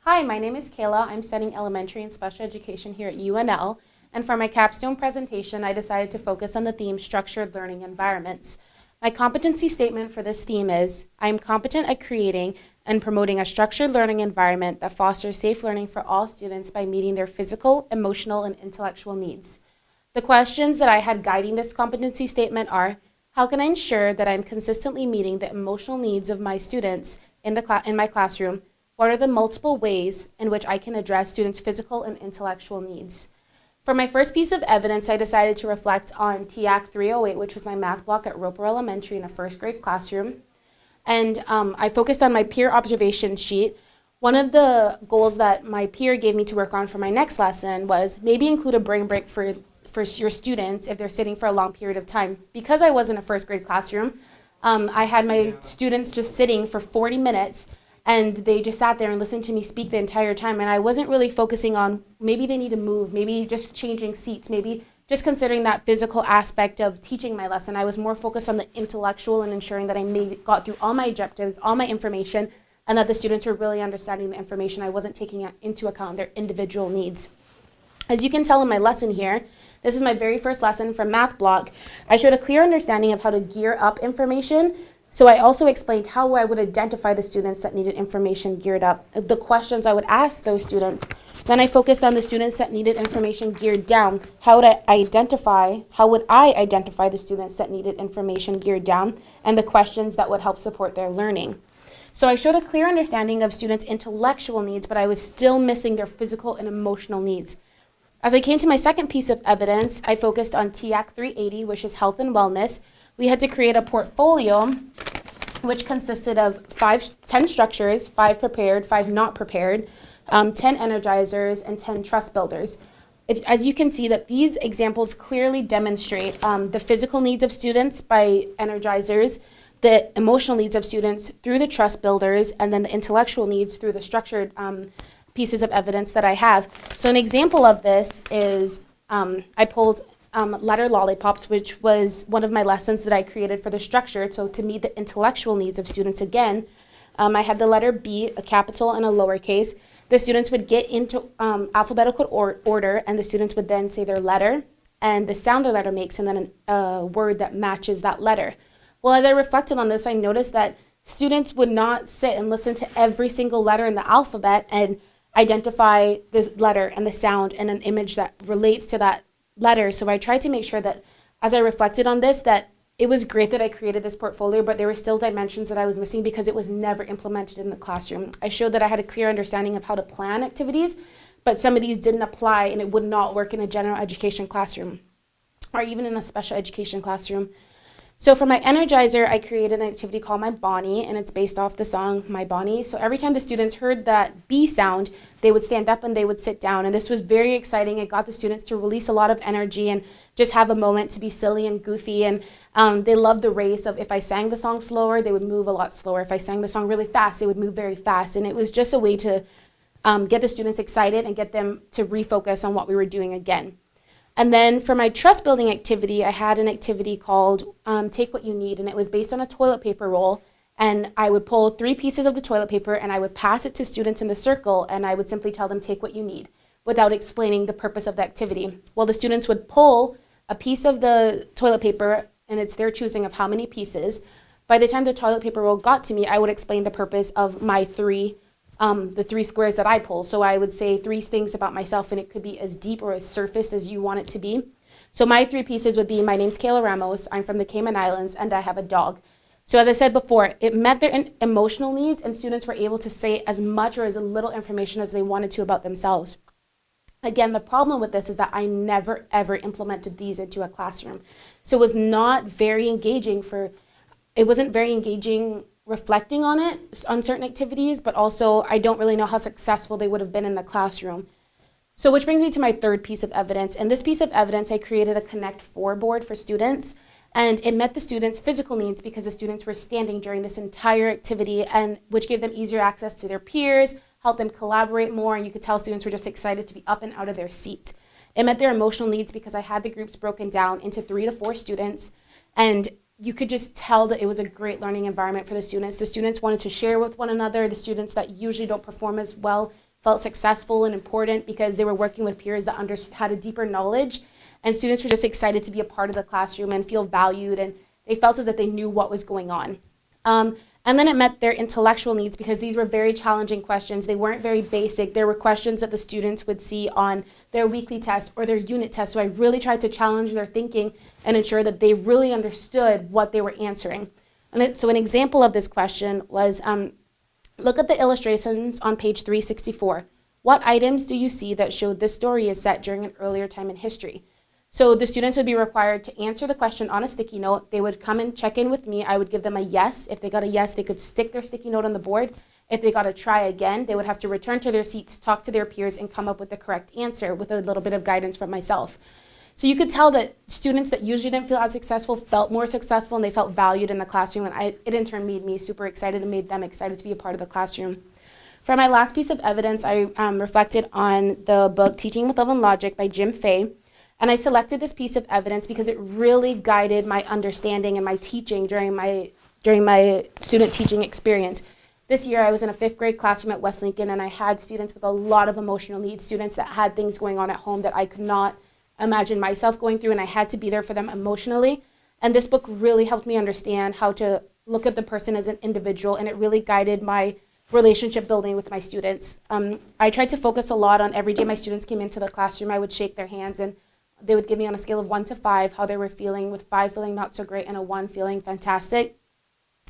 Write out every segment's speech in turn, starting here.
Hi, my name is Kayla. I'm studying elementary and special education here at UNL. And for my capstone presentation, I decided to focus on the theme structured learning environments. My competency statement for this theme is, I am competent at creating and promoting a structured learning environment that fosters safe learning for all students by meeting their physical, emotional, and intellectual needs. The questions that I had guiding this competency statement are, how can I ensure that I'm consistently meeting the emotional needs of my students in my classroom? What are the multiple ways in which I can address students' physical and intellectual needs? For my first piece of evidence, I decided to reflect on TAC 308, which was my math block at Roper Elementary in a first grade classroom. And I focused on my peer observation sheet. One of the goals that my peer gave me to work on for my next lesson was maybe include a brain break for your students if they're sitting for a long period of time. Because I was in a first grade classroom, I had my students just sitting for 40 minutes and they just sat there and listened to me speak the entire time. And I wasn't really focusing on maybe they need to move, maybe just changing seats, maybe just considering that physical aspect of teaching my lesson. I was more focused on the intellectual and ensuring that I got through all my objectives, all my information, and that the students were really understanding the information. I wasn't taking into account their individual needs. As you can tell in my lesson here, this is my very first lesson from math block. I showed a clear understanding of how to gear up information. So I also explained how I would identify the students that needed information geared up, the questions I would ask those students. Then I focused on the students that needed information geared down. How would I identify the students that needed information geared down and the questions that would help support their learning. So I showed a clear understanding of students' intellectual needs, but I was still missing their physical and emotional needs. As I came to my second piece of evidence, I focused on TAC 380, which is health and wellness. We had to create a portfolio which consisted of 10 structures, 5 prepared, 5 not prepared, 10 energizers, and 10 trust builders. As you can see, that these examples clearly demonstrate the physical needs of students by energizers, the emotional needs of students through the trust builders, and then the intellectual needs through the structured pieces of evidence that I have. So an example of this is I pulled letter lollipops, which was one of my lessons that I created for the structure. So to meet the intellectual needs of students again, I had the letter B, a capital and a lowercase. The students would get into alphabetical order, and the students would then say their letter and the sound their letter makes, and then a word that matches that letter. Well, as I reflected on this, I noticed that students would not sit and listen to every single letter in the alphabet and identify the letter and the sound and an image that relates to that letter. So I tried to make sure that as I reflected on this, that it was great that I created this portfolio, but there were still dimensions that I was missing because it was never implemented in the classroom. I showed that I had a clear understanding of how to plan activities, but some of these didn't apply and it would not work in a general education classroom or even in a special education classroom. So for my energizer, I created an activity called My Bonnie, and it's based off the song My Bonnie. So every time the students heard that B sound, they would stand up and they would sit down. And this was very exciting. It got the students to release a lot of energy and just have a moment to be silly and goofy. And they loved the race of if I sang the song slower, they would move a lot slower. If I sang the song really fast, they would move very fast. And it was just a way to get the students excited and get them to refocus on what we were doing again. And then for my trust building activity, I had an activity called Take What You Need, and it was based on a toilet paper roll. And I would pull 3 pieces of the toilet paper and I would pass it to students in the circle, and I would simply tell them, take what you need, without explaining the purpose of the activity. Well, the students would pull a piece of the toilet paper, and it's their choosing of how many pieces. By the time the toilet paper roll got to me, I would explain the purpose of my the 3 squares that I pull. So I would say 3 things about myself, and it could be as deep or as surface as you want it to be. So my 3 pieces would be, my name's Kayla Ramos, I'm from the Cayman Islands, and I have a dog. So as I said before, it met their emotional needs, and students were able to say as much or as little information as they wanted to about themselves. Again, the problem with this is that I never ever implemented these into a classroom. So it was not very engaging reflecting on it, on certain activities, but also I don't really know how successful they would have been in the classroom. So which brings me to my third piece of evidence. And this piece of evidence, I created a Connect 4 board for students, and it met the students' physical needs because the students were standing during this entire activity, and which gave them easier access to their peers, helped them collaborate more, and you could tell students were just excited to be up and out of their seats. It met their emotional needs because I had the groups broken down into 3 to 4 students, and you could just tell that it was a great learning environment for the students. The students wanted to share with one another. The students that usually don't perform as well felt successful and important because they were working with peers that had a deeper knowledge, and students were just excited to be a part of the classroom and feel valued, and they felt as if they knew what was going on. And then it met their intellectual needs because these were very challenging questions. They weren't very basic. There were questions that the students would see on their weekly test or their unit test. So I really tried to challenge their thinking and ensure that they really understood what they were answering. So an example of this question was, look at the illustrations on page 364. What items do you see that show this story is set during an earlier time in history? So the students would be required to answer the question on a sticky note. They would come and check in with me. I would give them a yes. If they got a yes, they could stick their sticky note on the board. If they got a try again, they would have to return to their seats, talk to their peers, and come up with the correct answer with a little bit of guidance from myself. So you could tell that students that usually didn't feel as successful felt more successful, and they felt valued in the classroom, and it in turn made me super excited and made them excited to be a part of the classroom. For my last piece of evidence, I reflected on the book Teaching with Love and Logic by Jim Fay. And I selected this piece of evidence because it really guided my understanding and my teaching during my student teaching experience. This year I was in a 5th grade classroom at West Lincoln, and I had students with a lot of emotional needs, students that had things going on at home that I could not imagine myself going through, and I had to be there for them emotionally. And this book really helped me understand how to look at the person as an individual, and it really guided my relationship building with my students. I tried to focus a lot on every day my students came into the classroom, I would shake their hands, and they would give me on a scale of 1 to 5 how they were feeling, with 5 feeling not so great and a 1 feeling fantastic.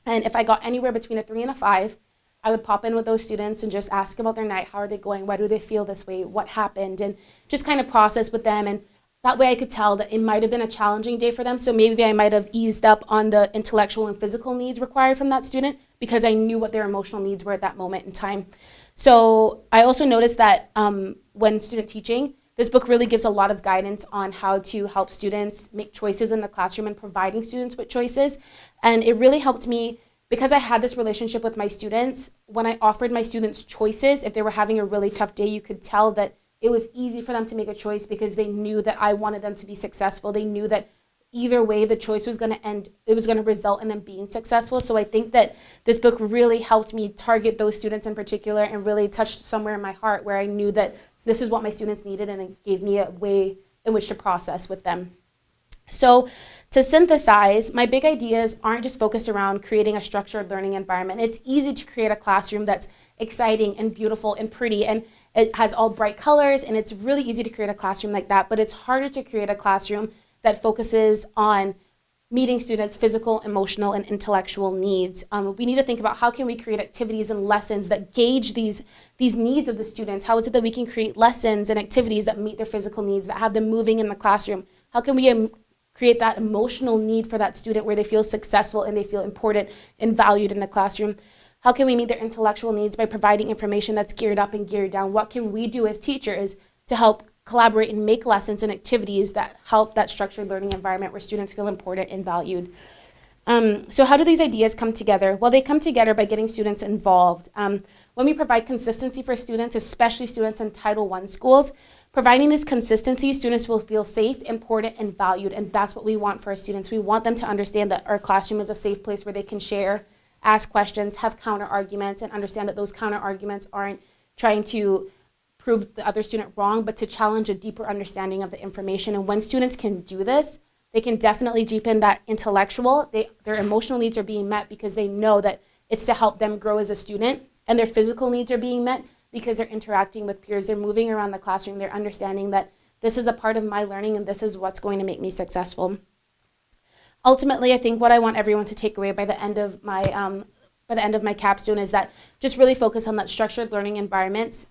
And if I got anywhere between a 3 and a 5, I would pop in with those students and just ask about their night. How are they going? Why do they feel this way? What happened? And just kind of process with them. And that way I could tell that it might have been a challenging day for them. So maybe I might have eased up on the intellectual and physical needs required from that student because I knew what their emotional needs were at that moment in time. So I also noticed that when student teaching, this book really gives a lot of guidance on how to help students make choices in the classroom and providing students with choices. And it really helped me because I had this relationship with my students. When I offered my students choices, if they were having a really tough day, you could tell that it was easy for them to make a choice because they knew that I wanted them to be successful. They knew that either way the choice was going to end, it was going to result in them being successful. So I think that this book really helped me target those students in particular and really touched somewhere in my heart where I knew that this is what my students needed, and it gave me a way in which to process with them. So to synthesize, my big ideas aren't just focused around creating a structured learning environment. It's easy to create a classroom that's exciting and beautiful and pretty, and it has all bright colors, and it's really easy to create a classroom like that, but it's harder to create a classroom that focuses on meeting students' physical, emotional, and intellectual needs. We need to think about how can we create activities and lessons that gauge these needs of the students. How is it that we can create lessons and activities that meet their physical needs, that have them moving in the classroom? How can we create that emotional need for that student where they feel successful and they feel important and valued in the classroom? How can we meet their intellectual needs by providing information that's geared up and geared down? What can we do as teachers to help collaborate and make lessons and activities that help that structured learning environment where students feel important and valued? So how do these ideas come together? Well, they come together by getting students involved. When we provide consistency for students, especially students in Title I schools, providing this consistency, students will feel safe, important, and valued, and that's what we want for our students. We want them to understand that our classroom is a safe place where they can share, ask questions, have counter arguments, and understand that those counter arguments aren't trying to prove the other student wrong, but to challenge a deeper understanding of the information. And when students can do this, they can definitely deepen that intellectual. Their emotional needs are being met because they know that it's to help them grow as a student, and their physical needs are being met because they're interacting with peers. They're moving around the classroom. They're understanding that this is a part of my learning and this is what's going to make me successful. Ultimately, I think what I want everyone to take away by the end of my capstone is that just really focus on that structured learning environments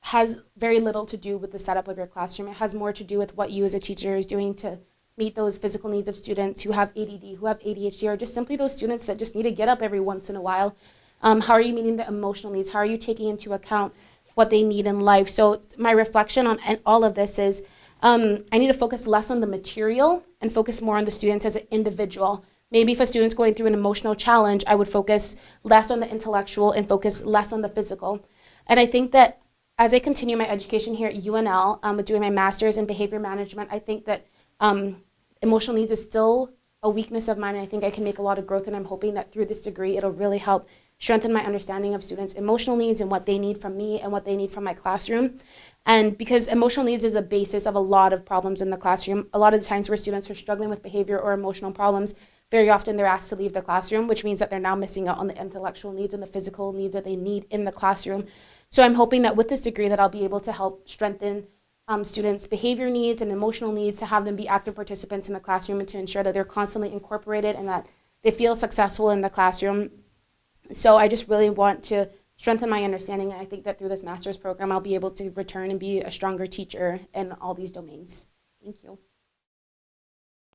has very little to do with the setup of your classroom. It has more to do with what you as a teacher is doing to meet those physical needs of students who have ADD, who have ADHD, or just simply those students that just need to get up every once in a while. How are you meeting the emotional needs? How are you taking into account what they need in life? So my reflection on all of this is I need to focus less on the material and focus more on the students as an individual. Maybe if a student's going through an emotional challenge, I would focus less on the intellectual and focus less on the physical. And I think that as I continue my education here at UNL, doing my master's in behavior management, I think that emotional needs is still a weakness of mine, and I think I can make a lot of growth, and I'm hoping that through this degree, it'll really help strengthen my understanding of students' emotional needs and what they need from me and what they need from my classroom. And because emotional needs is a basis of a lot of problems in the classroom, a lot of the times where students are struggling with behavior or emotional problems, very often they're asked to leave the classroom, which means that they're now missing out on the intellectual needs and the physical needs that they need in the classroom. So I'm hoping that with this degree that I'll be able to help strengthen students' behavior needs and emotional needs, to have them be active participants in the classroom and to ensure that they're constantly incorporated and that they feel successful in the classroom. So I just really want to strengthen my understanding, and I think that through this master's program I'll be able to return and be a stronger teacher in all these domains. Thank you.